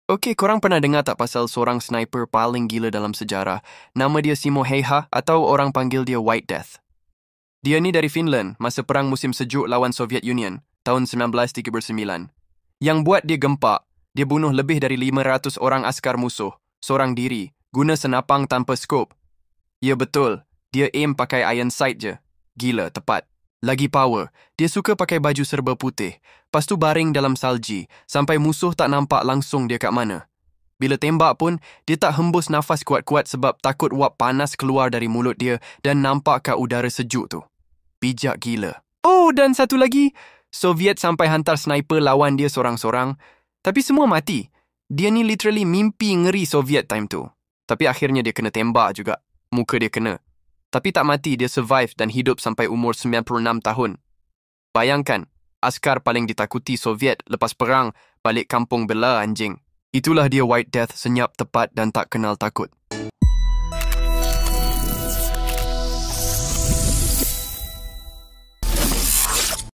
Okey, korang pernah dengar tak pasal seorang sniper paling gila dalam sejarah? Nama dia Simo Häyhä atau orang panggil dia White Death. Dia ni dari Finland masa Perang Musim Sejuk lawan Soviet Union tahun 1939. Yang buat dia gempak, dia bunuh lebih dari 500 orang askar musuh, seorang diri, guna senapang tanpa skop. Ya betul, dia aim pakai iron sight je. Gila, tepat. Lagi power, dia suka pakai baju serba putih, lepas tu baring dalam salji sampai musuh tak nampak langsung dia kat mana. Bila tembak pun, dia tak hembus nafas kuat-kuat sebab takut wap panas keluar dari mulut dia dan nampak kat udara sejuk tu. Bijak gila. Oh, dan satu lagi, Soviet sampai hantar sniper lawan dia sorang-sorang, tapi semua mati. Dia ni literally mimpi ngeri Soviet time tu. Tapi akhirnya dia kena tembak juga. Muka dia kena. Tapi tak mati, dia survive dan hidup sampai umur 96 tahun. Bayangkan, askar paling ditakuti Soviet lepas perang balik kampung bela anjing. Itulah dia White Death, senyap, tepat dan tak kenal takut.